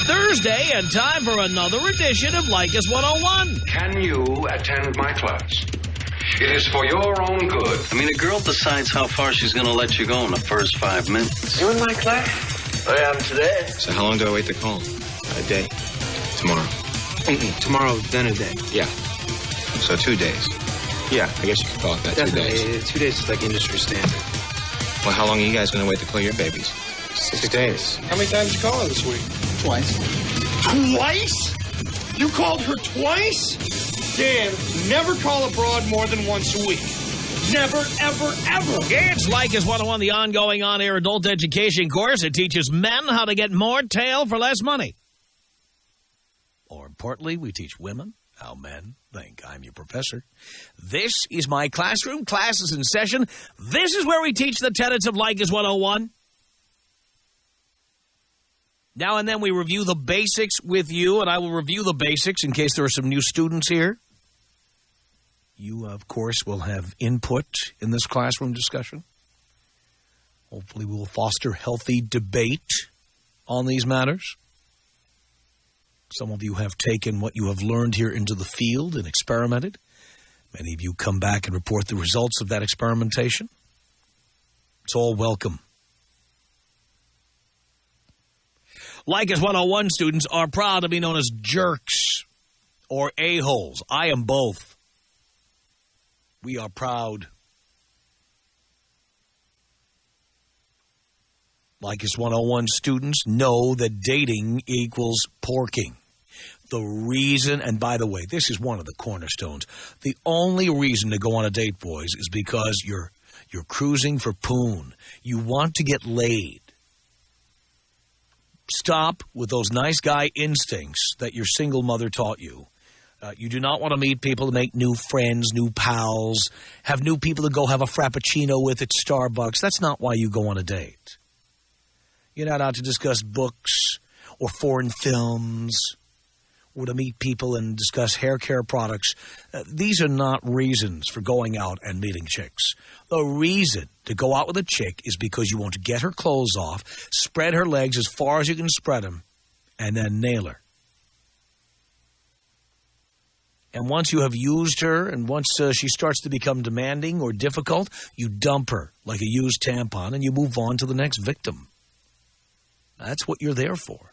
Thursday and time for another edition of Leykis 101. Can you attend my class? It is for your own good. I mean, a girl decides how far she's going to let you go in the first 5 minutes. You in my class? I am today. So how long do I wait to call? A day. Tomorrow. Tomorrow, then a day. Yeah. So 2 days. Yeah, I guess you could call it that. Definitely. 2 days. 2 days is like industry standard. Well, how long are you guys going to wait to call your babies? 6 days. How many times did you call her this week? Twice. Twice? You called her twice? Dan, never call abroad more than once a week. Never, ever, ever. It's Leykis 101, the ongoing on-air adult education course. It teaches men how to get more tail for less money. More importantly, we teach women how men think. I'm your professor. This is my classroom. Class is in session. This is where we teach the tenets of Leykis 101. Now and then we review the basics with you, and I will review the basics in case there are some new students here. You, of course, will have input in this classroom discussion. Hopefully we will foster healthy debate on these matters. Some of you have taken what you have learned here into the field and experimented. Many of you come back and report the results of that experimentation. It's all welcome. Leykis 101 students are proud to be known as jerks or a-holes. I am both. We are proud. Leykis 101 students know that dating equals porking. The reason, and by the way, this is one of the cornerstones, the only reason to go on a date, boys, is because you're cruising for poon. You want to get laid. Stop with those nice guy instincts that your single mother taught you. You do not want to meet people to make new friends, new pals, have new people to go have a Frappuccino with at Starbucks. That's not why you go on a date. You're not out to discuss books or foreign films or to meet people and discuss hair care products. These are not reasons for going out and meeting chicks. The reason to go out with a chick is because you want to get her clothes off, spread her legs as far as you can spread them, and then nail her. And once you have used her and once she starts to become demanding or difficult, you dump her like a used tampon and you move on to the next victim. That's what you're there for.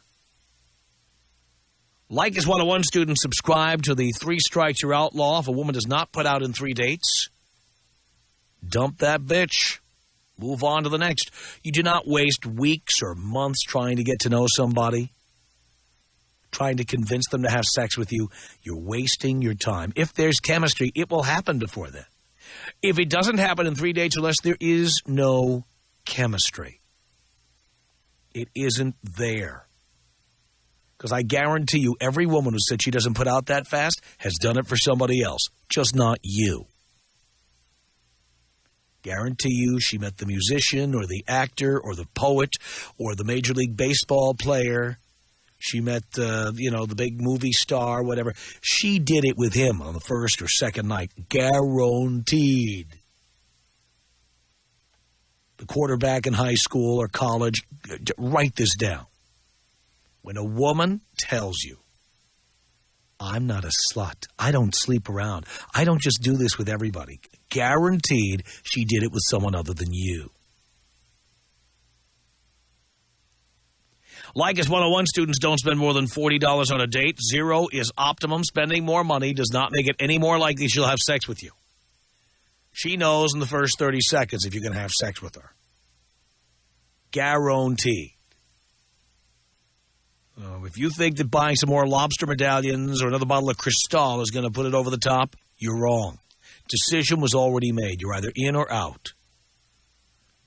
Leykis 101 students subscribe to the 3 strikes you're outlaw if a woman does not put out in 3 dates. Dump that bitch. Move on to the next. You do not waste weeks or months trying to get to know somebody, trying to convince them to have sex with you. You're wasting your time. If there's chemistry, it will happen before then. If it doesn't happen in 3 dates or less, there is no chemistry. It isn't there. Because I guarantee you, every woman who said she doesn't put out that fast has done it for somebody else, just not you. Guarantee you she met the musician or the actor or the poet or the Major League Baseball player. She met, the big movie star, whatever. She did it with him on the first or second night. Guaranteed. The quarterback in high school or college, write this down. When a woman tells you, I'm not a slut, I don't sleep around, I don't just do this with everybody, guaranteed she did it with someone other than you. Leykis 101 students don't spend more than $40 on a date. 0 is optimum. Spending more money does not make it any more likely she'll have sex with you. She knows in the first 30 seconds if you're going to have sex with her. Guaranteed. If you think that buying some more lobster medallions or another bottle of Cristal is going to put it over the top, you're wrong. Decision was already made. You're either in or out.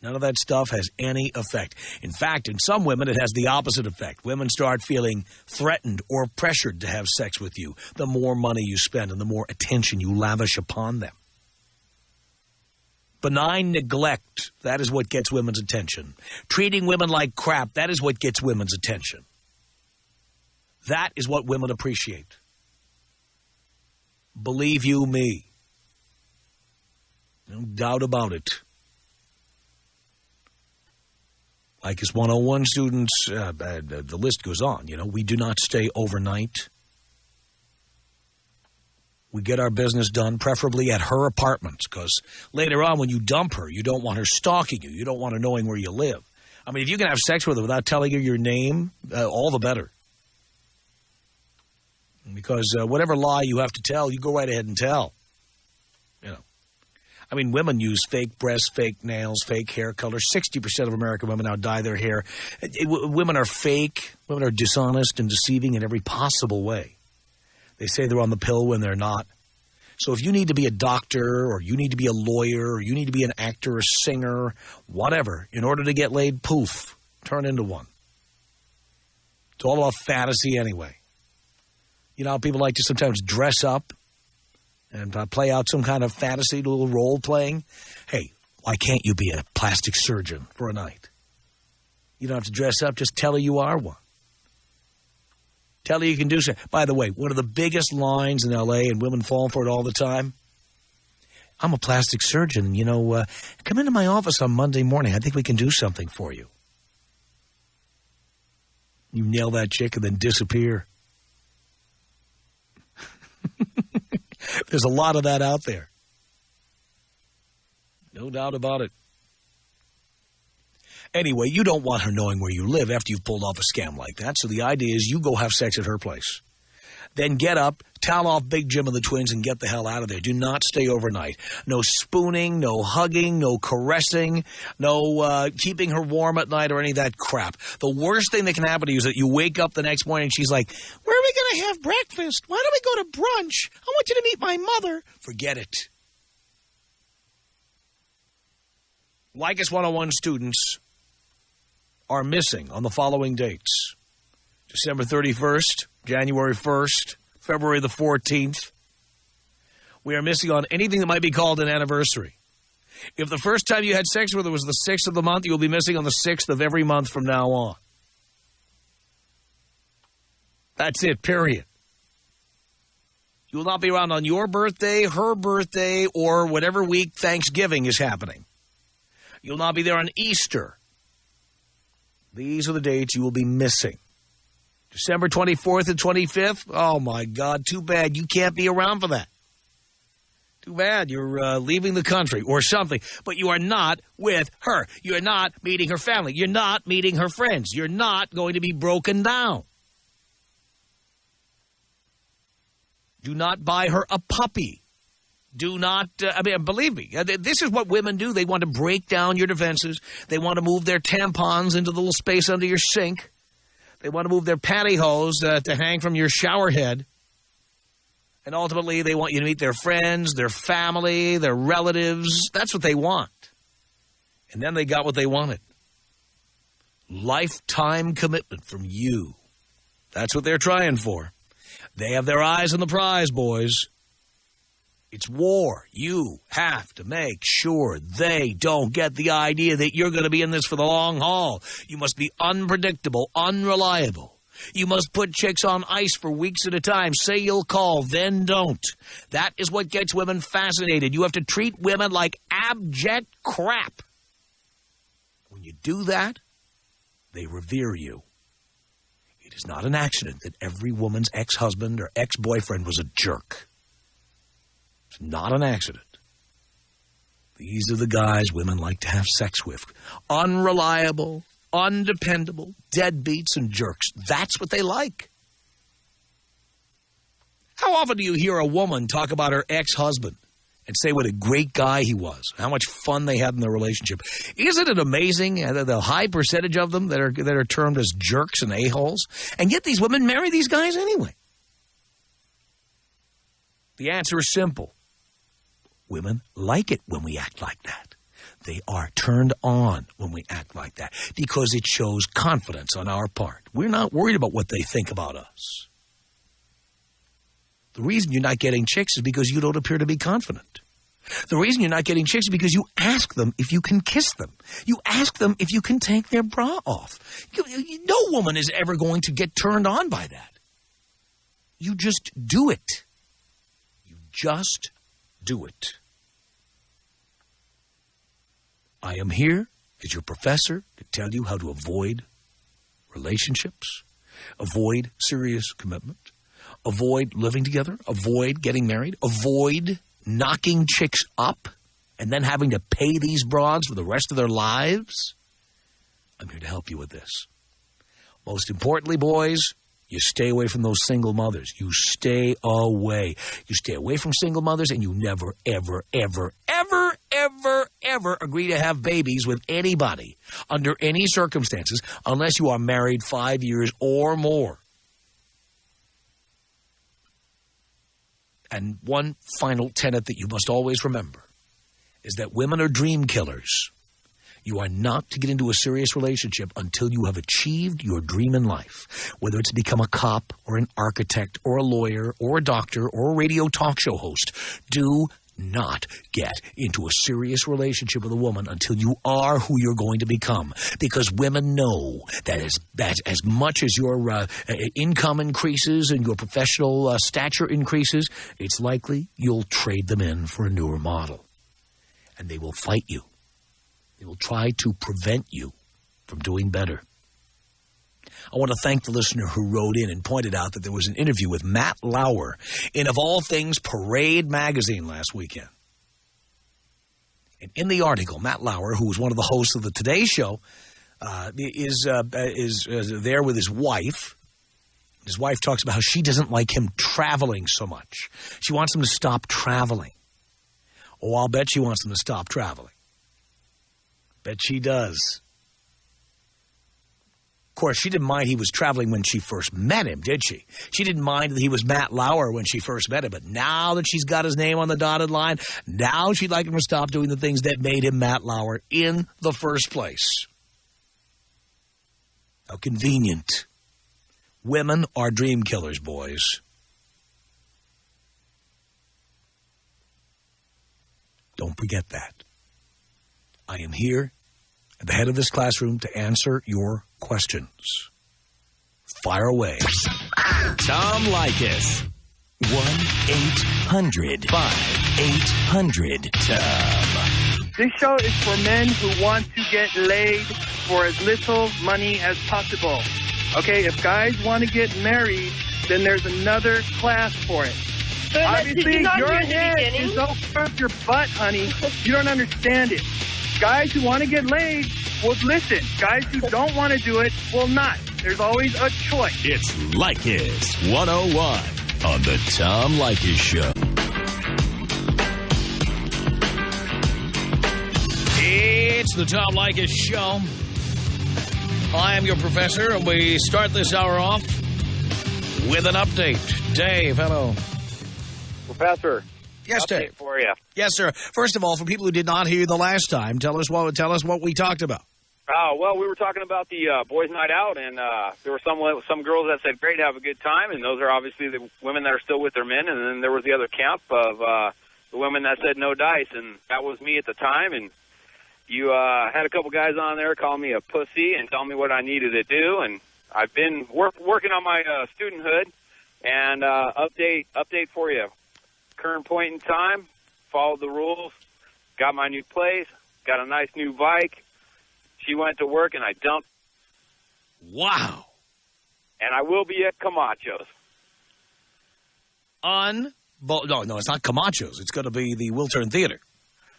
None of that stuff has any effect. In fact, in some women, it has the opposite effect. Women start feeling threatened or pressured to have sex with you the more money you spend and the more attention you lavish upon them. Benign neglect, that is what gets women's attention. Treating women like crap, that is what gets women's attention. That is what women appreciate. Believe you me. No doubt about it. Leykis 101 students, the list goes on. You know, we do not stay overnight. We get our business done, preferably at her apartment, because later on when you dump her, you don't want her stalking you. You don't want her knowing where you live. I mean, if you can have sex with her without telling her your name, all the better. Because whatever lie you have to tell, you go right ahead and tell. You know, I mean, women use fake breasts, fake nails, fake hair color. 60% of American women now dye their hair. Women are fake. Women are dishonest and deceiving in every possible way. They say they're on the pill when they're not. So if you need to be a doctor or you need to be a lawyer or you need to be an actor or singer, whatever, in order to get laid, poof, turn into one. It's all about fantasy anyway. You know how people like to sometimes dress up and play out some kind of fantasy, little role playing? Hey, why can't you be a plastic surgeon for a night? You don't have to dress up, just tell her you are one. Tell her you can do so. By the way, one of the biggest lines in L.A., and women fall for it all the time, I'm a plastic surgeon. You know, come into my office on Monday morning. I think we can do something for you. You nail that chick and then disappear. There's a lot of that out there. No doubt about it. Anyway, you don't want her knowing where you live after you've pulled off a scam like that. So the idea is you go have sex at her place. Then get up, towel off Big Jim and the twins, and get the hell out of there. Do not stay overnight. No spooning, no hugging, no caressing, no keeping her warm at night or any of that crap. The worst thing that can happen to you is that you wake up the next morning and she's like, where are we going to have breakfast? Why don't we go to brunch? I want you to meet my mother. Forget it. Leykis 101 students are missing on the following dates: December 31st, January 1st, February the 14th. We are missing on anything that might be called an anniversary. If the first time you had sex with her was the 6th of the month, you'll be missing on the 6th of every month from now on. That's it, period. You will not be around on your birthday, her birthday, or whatever week Thanksgiving is happening. You'll not be there on Easter. These are the dates you will be missing. December 24th and 25th? Oh, my God, too bad. You can't be around for that. Too bad. You're leaving the country or something. But you are not with her. You're not meeting her family. You're not meeting her friends. You're not going to be broken down. Do not buy her a puppy. Do not, believe me, this is what women do. They want to break down your defenses. They want to move their tampons into the little space under your sink. They want to move their pantyhose to hang from your shower head. And ultimately, they want you to meet their friends, their family, their relatives. That's what they want. And then they got what they wanted. Lifetime commitment from you. That's what they're trying for. They have their eyes on the prize, boys. It's war. You have to make sure they don't get the idea that you're going to be in this for the long haul. You must be unpredictable, unreliable. You must put chicks on ice for weeks at a time. Say you'll call, then don't. That is what gets women fascinated. You have to treat women like abject crap. When you do that, they revere you. It is not an accident that every woman's ex-husband or ex-boyfriend was a jerk. It's not an accident. These are the guys women like to have sex with. Unreliable, undependable, deadbeats and jerks. That's what they like. How often do you hear a woman talk about her ex-husband and say what a great guy he was, how much fun they had in their relationship? Isn't it amazing the high percentage of them that are termed as jerks and a-holes? And yet these women marry these guys anyway. The answer is simple. Women like it when we act like that. They are turned on when we act like that because it shows confidence on our part. We're not worried about what they think about us. The reason you're not getting chicks is because you don't appear to be confident. The reason you're not getting chicks is because you ask them if you can kiss them. You ask them if you can take their bra off. No woman is ever going to get turned on by that. You just do it. You just do it. I am here is your professor to tell you how to avoid relationships, avoid serious commitment, avoid living together, avoid getting married, avoid knocking chicks up and then having to pay these broads for the rest of their lives? I'm here to help you with this. Most importantly, boys, you stay away from those single mothers. You stay away. You stay away from single mothers, and you never, ever, ever, ever, ever, ever agree to have babies with anybody under any circumstances unless you are married 5 years or more. And one final tenet that you must always remember is that women are dream killers. You are not to get into a serious relationship until you have achieved your dream in life, whether it's to become a cop or an architect or a lawyer or a doctor or a radio talk show host. Do not get into a serious relationship with a woman until you are who you're going to become, because women know that as much as your income increases and your professional stature increases, it's likely you'll trade them in for a newer model, and they will fight you. They will try to prevent you from doing better. I want to thank the listener who wrote in and pointed out that there was an interview with Matt Lauer in, of all things, Parade magazine last weekend. And in the article, Matt Lauer, who was one of the hosts of the Today Show, is there with his wife. His wife talks about how she doesn't like him traveling so much. She wants him to stop traveling. Oh, I'll bet she wants him to stop traveling. Bet she does. Of course, she didn't mind he was traveling when she first met him, did she? She didn't mind that he was Matt Lauer when she first met him. But now that she's got his name on the dotted line, now she'd like him to stop doing the things that made him Matt Lauer in the first place. How convenient. Women are dream killers, boys. Don't forget that. I am here at the head of this classroom to answer your questions. Fire away. Tom Leykis. 1-800-5800-TOM. This show is for men who want to get laid for as little money as possible. Okay, if guys want to get married, then there's another class for it. Obviously, your head is over your butt, honey. You don't understand it. Guys who want to get laid will listen. Guys who don't want to do it will not. There's always a choice. It's Leykis 101 on the Tom Leykis Show. It's the Tom Leykis Show. I am your professor, and we start this hour off with an update. Dave, hello. Professor. Yes, Dave. For you. Yes, sir. First of all, for people who did not hear you the last time, tell us what we talked about. Well, we were talking about the boys' night out, and there were some girls that said, great, have a good time, and those are obviously the women that are still with their men, and then there was the other camp of the women that said no dice, and that was me at the time, and you had a couple guys on there call me a pussy and tell me what I needed to do, and I've been working on my studenthood, and update for you. Current point in time, followed the rules, got my new place, got a nice new bike. She went to work, and I dumped. Wow. And I will be at Camacho's. No, it's not Camacho's. It's going to be the Wiltern Theater.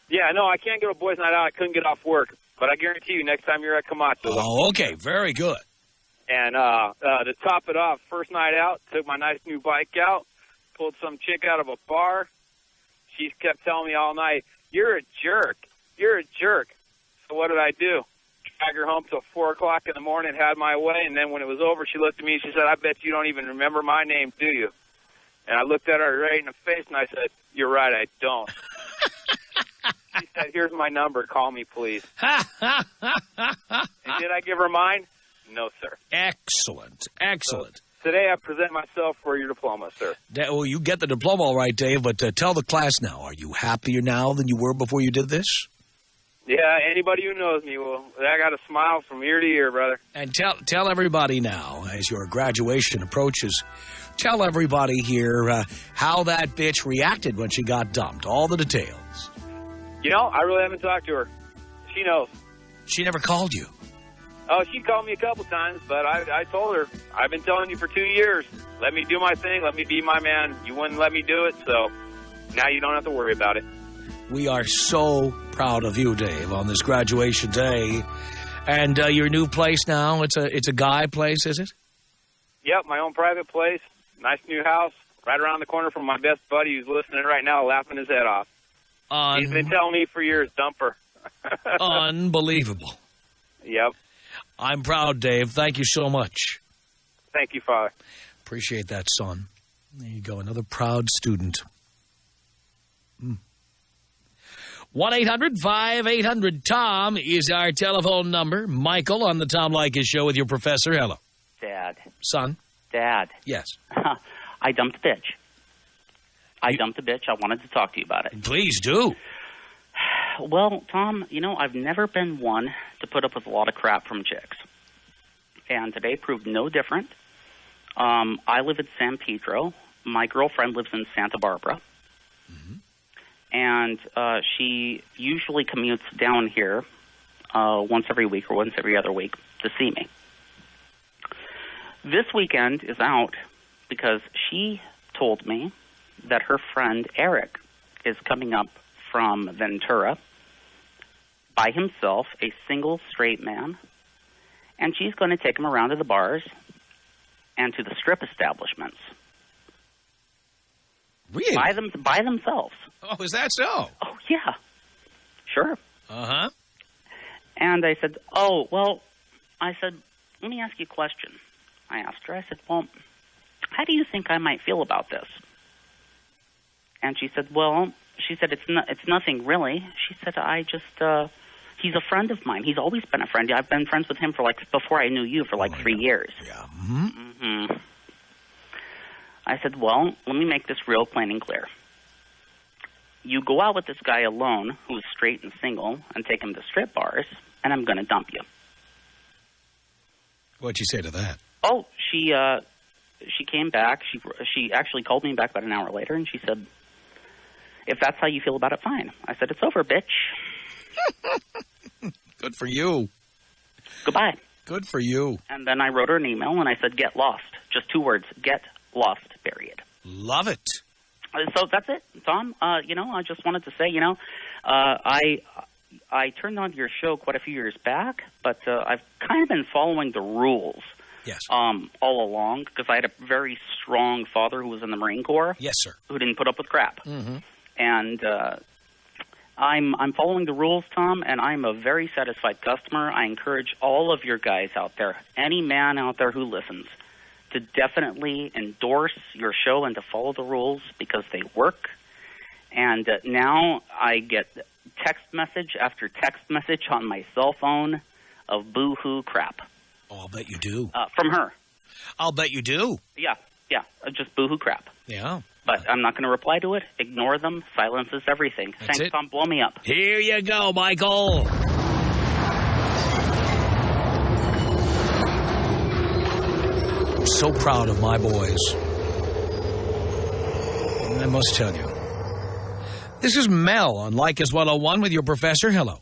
Yeah, no, I can't go to boys' night out. I couldn't get off work. But I guarantee you, next time you're at Camacho's. Oh, okay. Very good. And to top it off, first night out, took my nice new bike out, pulled some chick out of a bar. She kept telling me all night, you're a jerk. You're a jerk. So what did I do? Drag her home till 4 o'clock in the morning, had my way, and then when it was over, she looked at me and she said, I bet you don't even remember my name, do you? And I looked at her right in the face, and I said, you're right, I don't. She said, here's my number. Call me, please. And did I give her mine? No, sir. Excellent. Excellent. So today I present myself for your diploma, sir. Well, you get the diploma all right, Dave, but tell the class now, are you happier now than you were before you did this? Yeah, anybody who knows me, well, I got a smile from ear to ear, brother. And tell everybody now, as your graduation approaches, tell everybody here how that bitch reacted when she got dumped, all the details. You know, I really haven't talked to her. She knows. She never called you. Oh, she called me a couple times, but I told her, I've been telling you for 2 years, let me do my thing, let me be my man. You wouldn't let me do it, so now you don't have to worry about it. We are so proud of you, Dave, on this graduation day. And your new place now, it's a guy place, is it? Yep, my own private place, nice new house, right around the corner from my best buddy who's listening right now, laughing his head off. He's been telling me for years, dump her. Unbelievable. Yep. I'm proud, Dave. Thank you so much. Thank you, Father. Appreciate that, son. There you go, another proud student. 1-800-5800-TOM is our telephone number. Michael on the Tom Leykis Show with your professor. Hello. Dad. Son? Dad. Yes. I dumped a bitch. I wanted to talk to you about it. Please do. Well, Tom, I've never been one to put up with a lot of crap from chicks. And today proved no different. I live in San Pedro. My girlfriend lives in Santa Barbara. Mm-hmm. And she usually commutes down here once every week or once every other week to see me. This weekend is out because she told me that her friend Eric is coming up from Ventura by himself, a single straight man, and she's going to take him around to the bars and to the strip establishments. Really? By themselves. Oh, is that so? Oh, yeah. Sure. Uh-huh. And I said, let me ask you a question. I asked her, I said, well, how do you think I might feel about this? And she said, it's nothing really. She said, he's a friend of mine. He's always been a friend. I've been friends with him before I knew you for 3 years. Yeah. Mm-hmm. Mm-hmm. I said, well, let me make this real plain and clear. You go out with this guy alone who's straight and single and take him to strip bars, and I'm going to dump you. What'd you say to that? Oh, she came back. She actually called me back about an hour later, and she said, if that's how you feel about it, fine. I said, it's over, bitch. Good for you. Goodbye. Good for you. And then I wrote her an email, and I said, get lost. Just 2 words, get lost, period. Love it. So that's it, Tom. I just wanted to say, I turned on your show quite a few years back, but I've kind of been following the rules. Yes. All along, because I had a very strong father who was in the Marine Corps. Yes, sir. Who didn't put up with crap. Mm-hmm. And I'm following the rules, Tom, and I'm a very satisfied customer. I encourage all of your guys out there, any man out there who listens, to definitely endorse your show and to follow the rules because they work. And now I get text message after text message on my cell phone of boo-hoo crap. Oh, I'll bet you do. From her. I'll bet you do. Yeah, just boo-hoo crap. Yeah. But I'm not going to reply to it. Ignore them. Silence is everything. That's Thanks, it. Tom. Blow me up. Here you go, Michael. I'm so proud of my boys. I must tell you. This is Mel on Leykis 101 with your professor. Hello.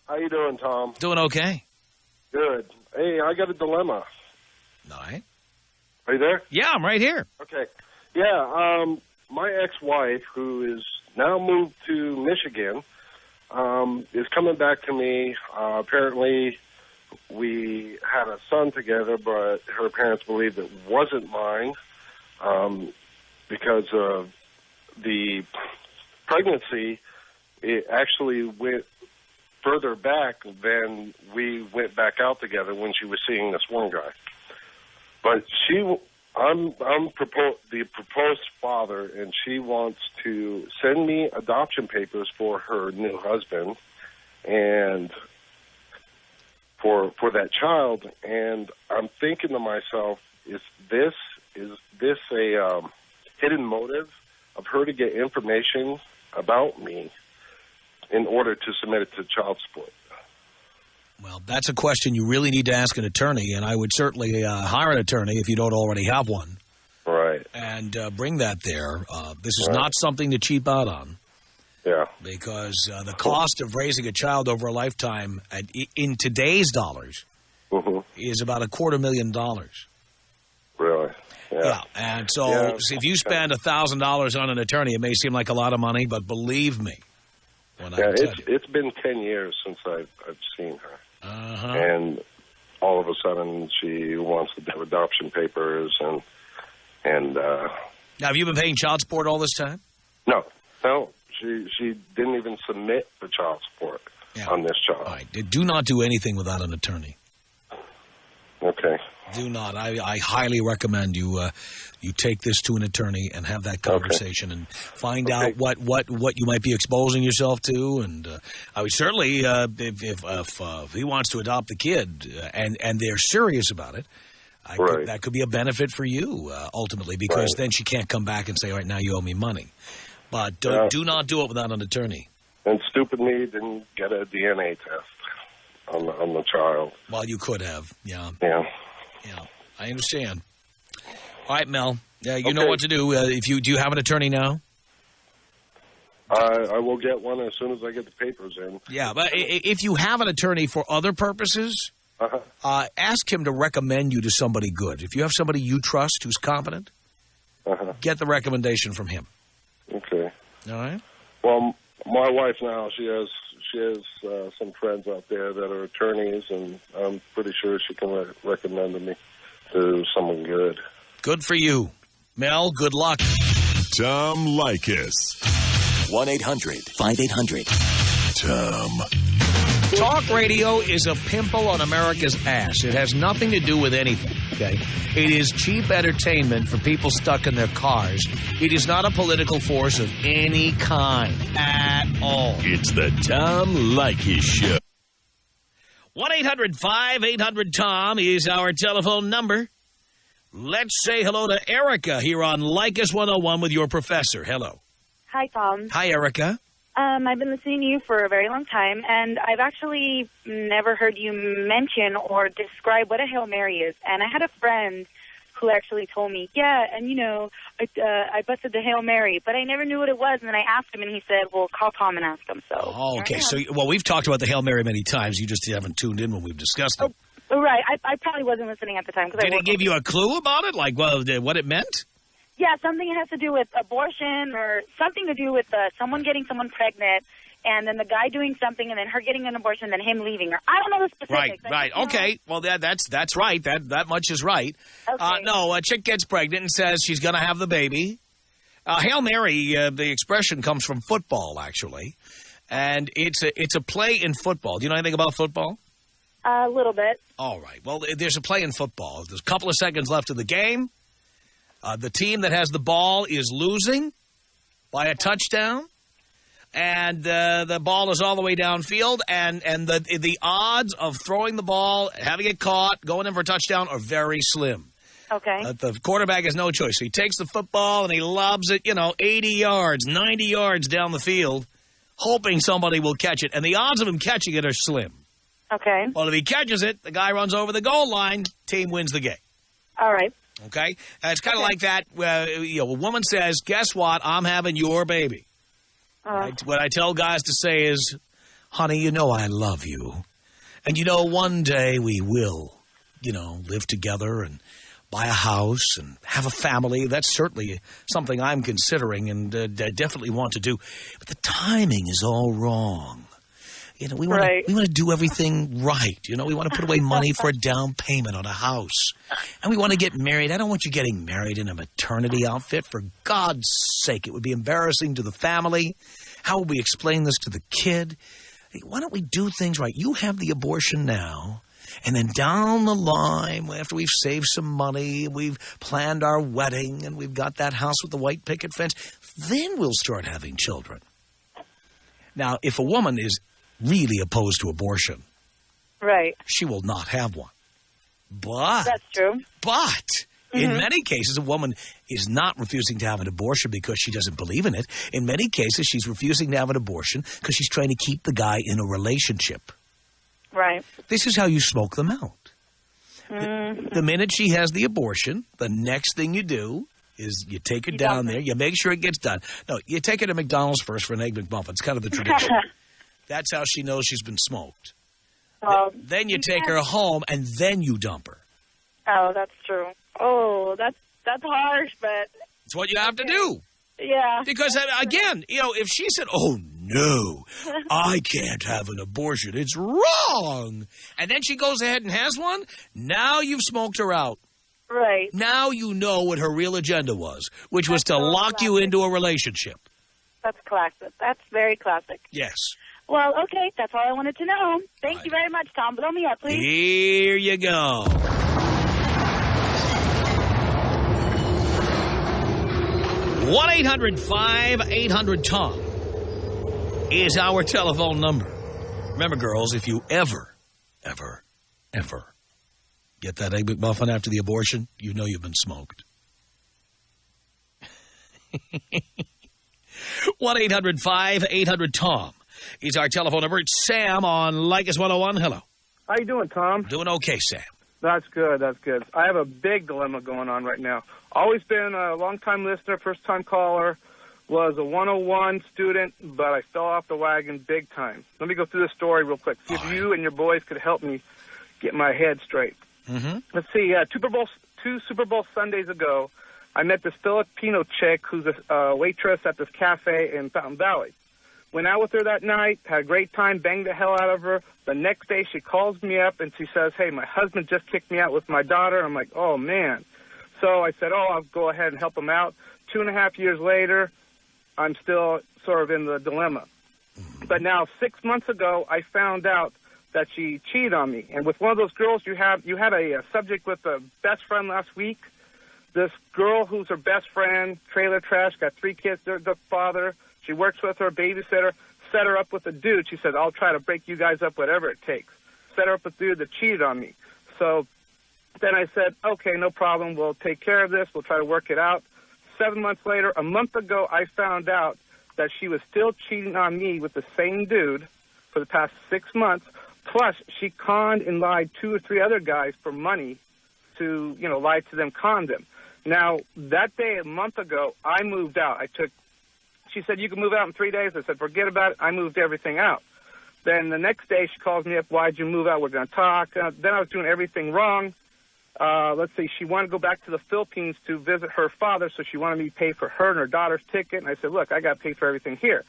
How you doing, Tom? Doing okay. Good. Hey, I got a dilemma. All right. Are you there? Yeah, I'm right here. Okay. Yeah, my ex-wife, who is now moved to Michigan, is coming back to me. Apparently, we had a son together, but her parents believed it wasn't mine because of the pregnancy. It actually went further back than we went back out together when she was seeing this one guy. But I'm the proposed father, and she wants to send me adoption papers for her new husband and for that child. And I'm thinking to myself, is this a hidden motive of her to get information about me in order to submit it to child support? Well, that's a question you really need to ask an attorney, and I would certainly hire an attorney if you don't already have one. Right. And bring that there. This is not something to cheap out on. Yeah. Because the cost of raising a child over a lifetime in today's dollars is about $250,000. Really? Yeah. And so if you spend $1,000 on an attorney, it may seem like a lot of money, but believe me. It's been 10 years since I've seen her. And all of a sudden she wants to have adoption papers and now, have you been paying child support all this time? No. She didn't even submit the child support on this child. All right. Do not do anything without an attorney. Okay. Do not. I highly recommend you take this to an attorney and have that conversation and find out what you might be exposing yourself to. And I would certainly, if he wants to adopt the kid and they're serious about it, that could be a benefit for you ultimately, because then she can't come back and say, all right, now you owe me money. But do not do it without an attorney. And stupid me didn't get a DNA test on the child. Well, you could have, Yeah. I understand. All right, Mel. You know what to do. Do you have an attorney now? I will get one as soon as I get the papers in. Yeah, but if you have an attorney for other purposes, ask him to recommend you to somebody good. If you have somebody you trust who's competent, get the recommendation from him. Okay. All right. Well, my wife now, she has some friends out there that are attorneys, and I'm pretty sure she can recommend me to someone good. Good for you. Mel, good luck. Tom Leykis. 1-800-5800-TOM. Talk radio is a pimple on America's ass. It has nothing to do with anything, okay? It is cheap entertainment for people stuck in their cars. It is not a political force of any kind at all. It's the Tom Leykis Show. 1-800-5800-TOM is our telephone number. Let's say hello to Erica here on Leykis 101 with your professor. Hello. Hi, Tom. Hi, Erica. I've been listening to you for a very long time, and I've actually never heard you mention or describe what a Hail Mary is. And I had a friend who actually told me, I busted the Hail Mary, but I never knew what it was. And then I asked him, and he said, well, call Tom and ask him. So. Oh, okay. So, we've talked about the Hail Mary many times. You just haven't tuned in when we've discussed it. Oh, right. I probably wasn't listening at the time. Did it give you a clue about it, like what it meant? Yeah, something that has to do with abortion or something to do with someone getting someone pregnant and then the guy doing something and then her getting an abortion and then him leaving her. I don't know the specifics. Right. Okay. Well, that's right. That much is right. Okay. No, a chick gets pregnant and says she's going to have the baby. Hail Mary, the expression comes from football, actually. And it's a play in football. Do you know anything about football? A little bit. All right. Well, there's a play in football. There's a couple of seconds left of the game. The team that has the ball is losing by a touchdown, and the ball is all the way downfield, and the odds of throwing the ball, having it caught, going in for a touchdown are very slim. Okay. The quarterback has no choice. So he takes the football and he lobs it, 80 yards, 90 yards down the field, hoping somebody will catch it, and the odds of him catching it are slim. Okay. Well, if he catches it, the guy runs over the goal line, team wins the game. All right. Okay? It's kind of like that. A woman says, guess what? I'm having your baby. What I tell guys to say is, honey, I love you. And, one day we will, live together and buy a house and have a family. That's certainly something I'm considering and definitely want to do. But the timing is all wrong. We want to do everything right. We want to put away money for a down payment on a house. And we want to get married. I don't want you getting married in a maternity outfit. For God's sake, it would be embarrassing to the family. How would we explain this to the kid? Why don't we do things right? You have the abortion now. And then down the line, after we've saved some money, we've planned our wedding, and we've got that house with the white picket fence, then we'll start having children. Now, if a woman is really opposed to abortion, right, she will not have one. But that's true. But in many cases, a woman is not refusing to have an abortion because she doesn't believe in it. In many cases, she's refusing to have an abortion because she's trying to keep the guy in a relationship. Right. This is how you smoke them out. The minute she has the abortion, the next thing you do is you take her down there, you make sure it gets done. No, you take her to McDonald's first for an Egg McMuffin. It's kind of the tradition. That's how she knows she's been smoked. Then you take her home, and then you dump her. Oh, that's true. Oh, that's harsh, but... It's what you have to do. Yeah. Because, again, if she said, oh, no, I can't have an abortion, it's wrong, and then she goes ahead and has one, now you've smoked her out. Right. Now you know what her real agenda was, which was to lock you into a relationship. That's classic. That's very classic. Yes. Well, okay, that's all I wanted to know. Thank you very much, Tom. Blow me up, please. Here you go. 1-800-5800-TOM is our telephone number. Remember, girls, if you ever get that Egg McMuffin after the abortion, you know you've been smoked. 1-800-5800-TOM is our telephone number. It's Sam on Leykis 101. Hello. How you doing, Tom? Doing okay, Sam. That's good. That's good. I have a big dilemma going on right now. Always been a long-time listener, first-time caller. Was a 101 student, but I fell off the wagon big time. Let me go through the story real quick. See if you and your boys could help me get my head straight. Mm-hmm. Let's see. Two Super Bowl Sundays ago, I met this Filipino chick who's a waitress at this cafe in Fountain Valley. Went out with her that night, had a great time, banged the hell out of her. The next day, she calls me up and she says, hey, my husband just kicked me out with my daughter. I'm like, oh, man. So I said, I'll go ahead and help him out. 2.5 years later, I'm still sort of in the dilemma. But now 6 months ago, I found out that she cheated on me. And with one of those girls, you had a subject with a best friend last week. This girl who's her best friend, trailer trash, got 3 kids, the father. She works with her, babysitter, set her up with a dude. She said, I'll try to break you guys up, whatever it takes. Set her up with a dude that cheated on me. So then I said, okay, no problem. We'll take care of this. We'll try to work it out. 7 months later, a month ago, I found out that she was still cheating on me with the same dude for the past 6 months. Plus, she conned and lied 2 or 3 other guys for money to, lie to them, con them. Now, that day, a month ago, I moved out. She said, you can move out in 3 days. I said, forget about it. I moved everything out. Then the next day, she calls me up, why'd you move out? We're going to talk. Then I was doing everything wrong. Let's see, she wanted to go back to the Philippines to visit her father, so she wanted me to pay for her and her daughter's ticket. And I said, look, I got to pay for everything here.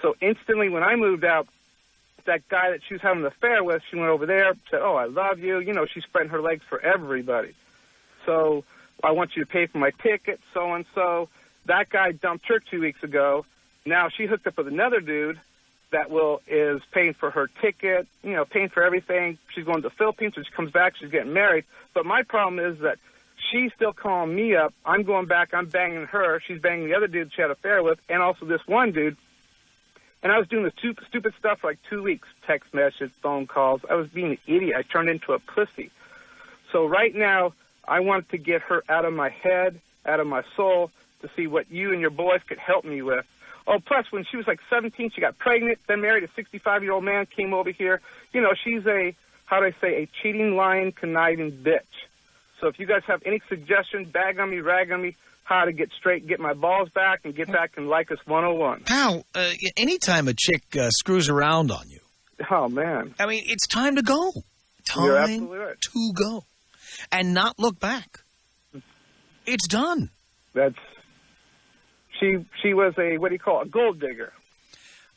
So instantly when I moved out, that guy that she was having an affair with, she went over there, said, oh, I love you. She's spreading her legs for everybody. So I want you to pay for my ticket, so-and-so. That guy dumped her 2 weeks ago. Now she hooked up with another dude that is paying for her ticket, paying for everything. She's going to the Philippines. When she comes back, she's getting married. But my problem is that she's still calling me up. I'm going back. I'm banging her. She's banging the other dude she had an affair with, and also this one dude. And I was doing this stupid stuff for like 2 weeks, text messages, phone calls. I was being an idiot. I turned into a pussy. So right now, I want to get her out of my head, out of my soul, to see what you and your boys could help me with. Oh, plus, when she was like 17, she got pregnant, then married a 65-year-old man, came over here. She's a cheating, lying, conniving bitch. So if you guys have any suggestions, bag on me, rag on me, how to get straight, get my balls back, and get back in Leykis 101. Pal, anytime a chick screws around on you. Oh, man. I mean, it's time to go. You're absolutely right. To go. And not look back. It's done. She was a gold digger.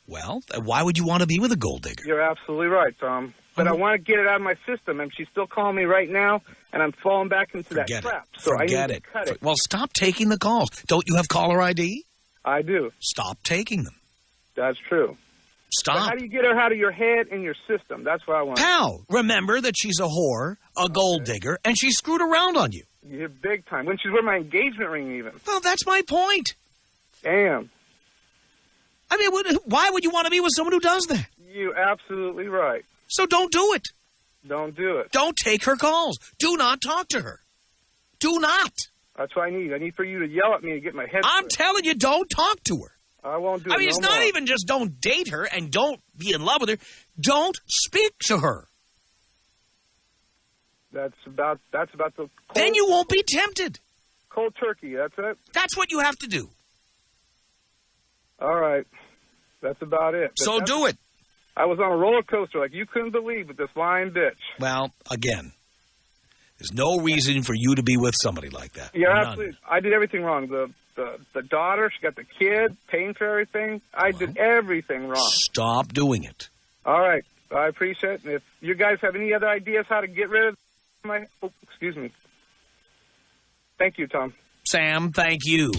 Well, why would you want to be with a gold digger? You're absolutely right, Tom. But I want to get it out of my system, and she's still calling me right now, and I'm falling back into that trap. So I need to cut it. Well, stop taking the calls. Don't you have caller ID? I do. Stop taking them. That's true. Stop. But how do you get her out of your head and your system? That's what I want. Pal, remember that she's a whore, a gold digger, and she screwed around on you. You're big time. When she's wearing my engagement ring, even. Well, that's my point. Damn. I mean, why would you want to be with someone who does that? You're absolutely right. So don't do it. Don't do it. Don't take her calls. Do not talk to her. Do not. That's what I need. I need for you to yell at me to get my head I'm telling you, don't talk to her. I won't do it. I mean, it's not even just don't date her and don't be in love with her. Don't speak to her. That's about the... Then you won't be tempted. Cold turkey, that's it? That's what you have to do. All right. That's about it. So do it. I was on a roller coaster like you couldn't believe with this lying bitch. Well, again, there's no reason for you to be with somebody like that. Yeah, None. absolutely. I did everything wrong. The daughter, she got the kid, paying for everything. I did everything wrong. Stop doing it. All right. I appreciate it. And if you guys have any other ideas how to get rid of my... Oh, excuse me. Thank you, Tom. Sam, thank you.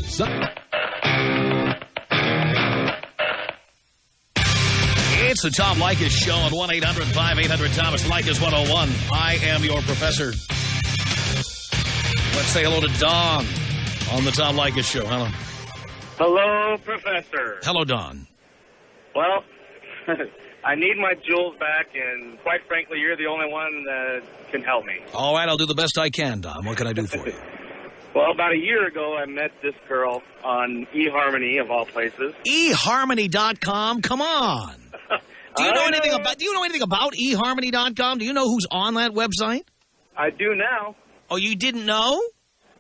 It's the Tom Leykis Show on 1-800-5800-TOM. It's Leykis 101. I am your professor. Let's say hello to Don on the Tom Leykis Show. Hello. Hello, Professor. Hello, Don. Well, I need my jewels back, and quite frankly, you're the only one that can help me. All right, I'll do the best I can, Don. What can I do for you? Well, about a year ago, I met this girl on eHarmony, of all places. eHarmony.com? Come on. Do you know anything about eHarmony.com? Do you know who's on that website? I do now. Oh, you didn't know?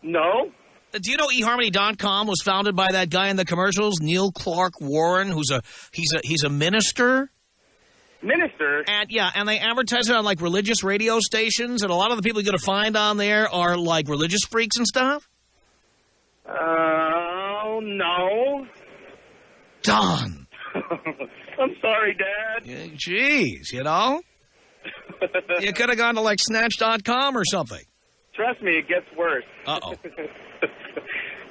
No. Do you know eHarmony.com was founded by that guy in the commercials, Neil Clark Warren, who's he's a minister? Minister? And yeah, and they advertise it on like religious radio stations, and a lot of the people you're going to find on there are like religious freaks and stuff? No. Don. I'm sorry, Dad. Jeez, you know? You could have gone to like Snatch.com or something. Trust me, it gets worse. Uh-oh.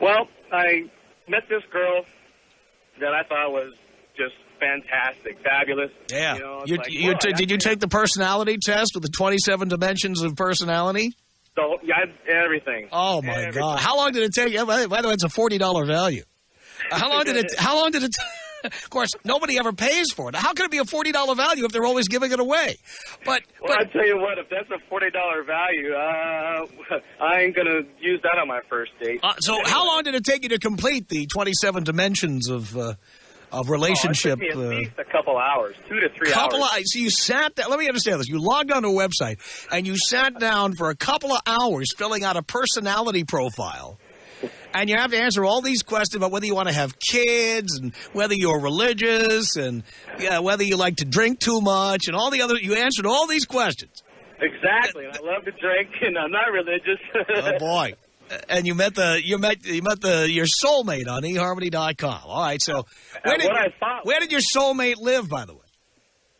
Well, I met this girl that I thought was just fantastic, fabulous. Yeah. You know, did you take the personality test with the 27 dimensions of personality? So, yeah, everything. Oh, my God. How long did it take you? By the way, it's a $40 value. How long did it... Of course, nobody ever pays for it. How can it be a $40 value if they're always giving it away? But I tell you what, if that's a $40 value, I ain't going to use that on my first date. So how long did it take you to complete the 27 dimensions of relationship? It took me at least a couple hours, 2 to 3 hours. So you sat down. Let me understand this. You logged onto a website, and you sat down for a couple of hours filling out a personality profile. And you have to answer all these questions about whether you want to have kids and whether you're religious and whether you like to drink too much and all the other. You answered all these questions. Exactly. I love to drink, and I'm not religious. Oh boy! And you met your soulmate on eHarmony.com. All right. So where did your soulmate live, by the way?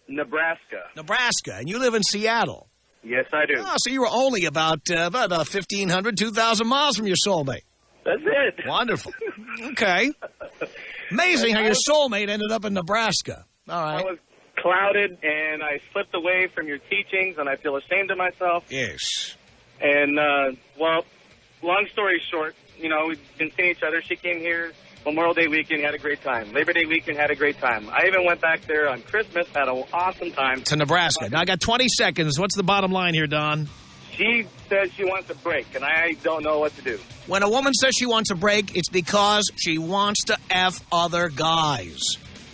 Nebraska. Nebraska, and you live in Seattle. Yes, I do. Oh, so you were only about 1,500, 2,000 miles from your soulmate. That's it. Wonderful. Okay. Amazing how your soulmate ended up in Nebraska. All right. I was clouded, and I slipped away from your teachings, and I feel ashamed of myself. Yes. And, well, long story short, you know, we've been seeing each other. She came here Memorial Day weekend, had a great time. Labor Day weekend, had a great time. I even went back there on Christmas, had an awesome time. To Nebraska. Now, I got 20 seconds. What's the bottom line here, Don? She says she wants a break, and I don't know what to do. When a woman says she wants a break, it's because she wants to F other guys.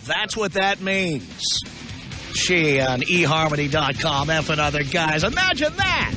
That's what that means. She on eHarmony.com, F and other guys. Imagine that.